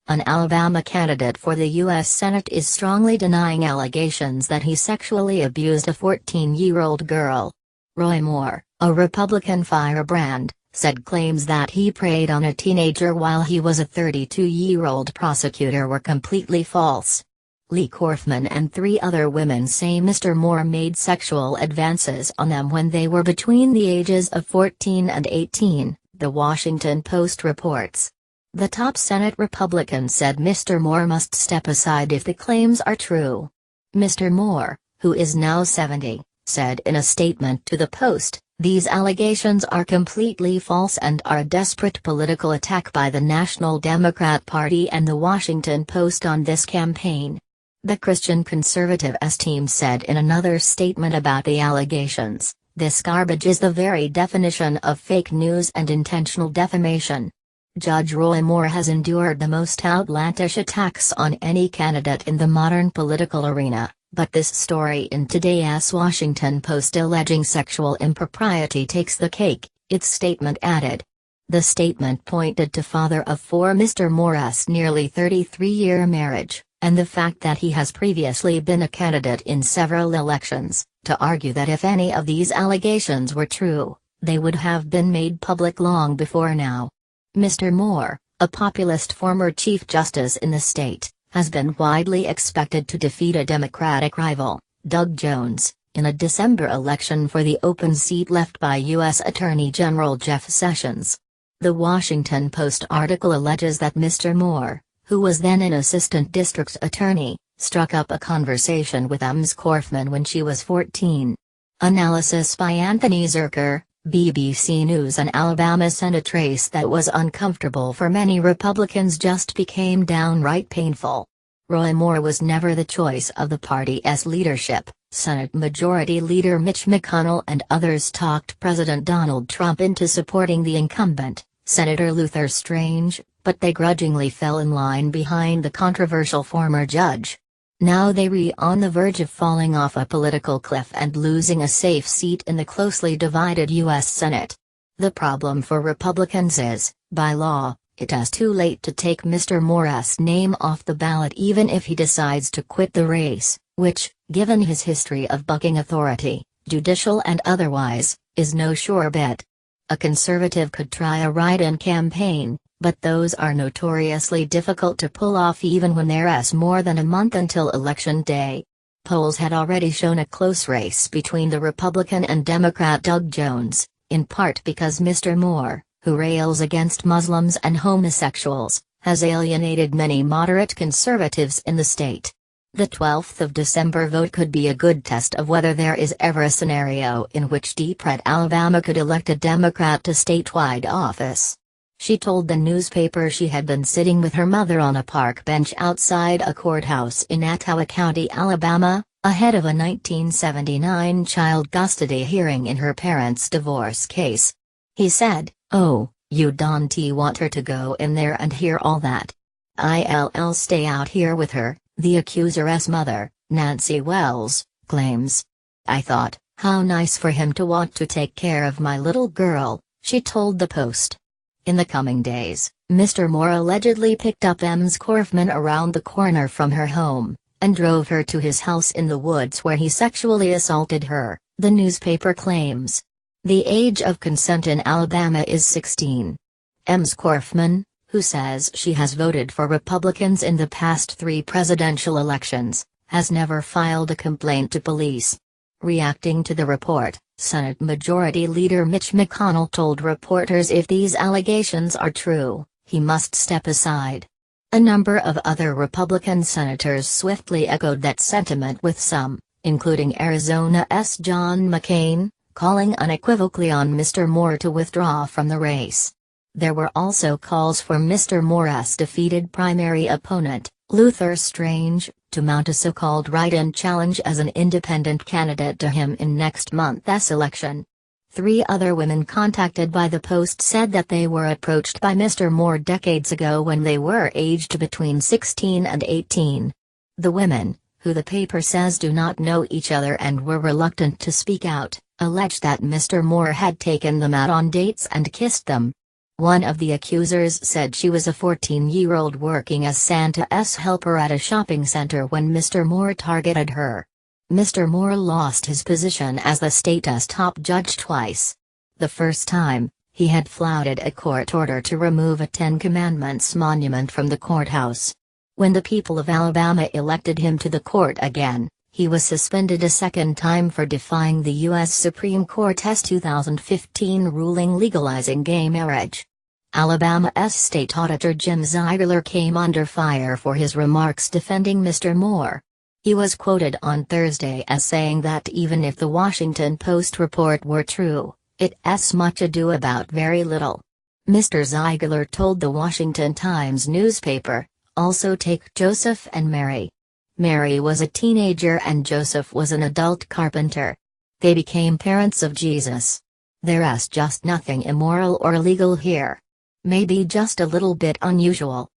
an Alabama candidate for the U.S. Senate, is strongly denying allegations that he sexually abused a 14-year-old girl. Roy Moore, a Republican firebrand, said claims that he preyed on a teenager while he was a 32-year-old prosecutor were completely false. Lee Korfman and 3 other women say Mr. Moore made sexual advances on them when they were between the ages of 14 and 18, The Washington Post reports. The top Senate Republican said Mr. Moore must step aside if the claims are true. Mr. Moore, who is now 70, said in a statement to the Post, "These allegations are completely false and are a desperate political attack by the National Democrat Party and the Washington Post on this campaign." The Christian Conservative team said in another statement about the allegations, "This garbage is the very definition of fake news and intentional defamation." Judge Roy Moore has endured the most outlandish attacks on any candidate in the modern political arena, but this story in today's Washington Post alleging sexual impropriety takes the cake, its statement added. The statement pointed to father of 4 Mr. Moore's nearly 33-year marriage, and the fact that he has previously been a candidate in several elections, to argue that if any of these allegations were true, they would have been made public long before now. Mr. Moore, a populist former Chief Justice in the state, has been widely expected to defeat a Democratic rival, Doug Jones, in a December election for the open seat left by U.S. Attorney General Jeff Sessions. The Washington Post article alleges that Mr. Moore, who was then an assistant district attorney, struck up a conversation with Ms. Korfman when she was 14. Analysis by Anthony Zerker, BBC News. An Alabama Senate race that was uncomfortable for many Republicans just became downright painful. Roy Moore was never the choice of the party's leadership. Senate Majority Leader Mitch McConnell and others talked President Donald Trump into supporting the incumbent, Senator Luther Strange, but they grudgingly fell in line behind the controversial former judge. Now they are on the verge of falling off a political cliff and losing a safe seat in the closely divided U.S. Senate. The problem for Republicans is, by law, it is too late to take Mr. Moore's name off the ballot even if he decides to quit the race, which, given his history of bucking authority, judicial and otherwise, is no sure bet. A conservative could try a write-in campaign, but those are notoriously difficult to pull off even when there's more than a month until Election Day. Polls had already shown a close race between the Republican and Democrat Doug Jones, in part because Mr. Moore, who rails against Muslims and homosexuals, has alienated many moderate conservatives in the state. The 12th of December vote could be a good test of whether there is ever a scenario in which deep red Alabama could elect a Democrat to statewide office. She told the newspaper she had been sitting with her mother on a park bench outside a courthouse in Etowah County, Alabama, ahead of a 1979 child custody hearing in her parents' divorce case. He said, "Oh, you don't want her to go in there and hear all that. I'll stay out here with her," the accuser's mother, Nancy Wells, claims. "I thought, how nice for him to want to take care of my little girl," she told the Post. In the coming days, Mr. Moore allegedly picked up Ms. Korfman around the corner from her home, and drove her to his house in the woods where he sexually assaulted her, the newspaper claims. The age of consent in Alabama is 16. Ms. Korfman, who says she has voted for Republicans in the past 3 presidential elections, has never filed a complaint to police. Reacting to the report, Senate Majority Leader Mitch McConnell told reporters if these allegations are true, he must step aside. A number of other Republican senators swiftly echoed that sentiment, with some, including Arizona's John McCain, calling unequivocally on Mr. Moore to withdraw from the race. There were also calls for Mr. Moore's defeated primary opponent, Luther Strange, to mount a so-called write-in challenge as an independent candidate to him in next month's election. 3 other women contacted by the Post said that they were approached by Mr. Moore decades ago when they were aged between 16 and 18. The women, who the paper says do not know each other and were reluctant to speak out, alleged that Mr. Moore had taken them out on dates and kissed them. One of the accusers said she was a 14-year-old working as Santa's helper at a shopping center when Mr. Moore targeted her. Mr. Moore lost his position as the state's top judge twice. The first time, he had flouted a court order to remove a Ten Commandments monument from the courthouse. When the people of Alabama elected him to the court again, he was suspended a second time for defying the U.S. Supreme Court's 2015 ruling legalizing gay marriage. Alabama's state auditor Jim Ziegler came under fire for his remarks defending Mr. Moore. He was quoted on Thursday as saying that even if the Washington Post report were true, it's much ado about very little. Mr. Ziegler told the Washington Times newspaper, "Also take Joseph and Mary. Mary was a teenager and Joseph was an adult carpenter. They became parents of Jesus. There's just nothing immoral or illegal here. Maybe just a little bit unusual."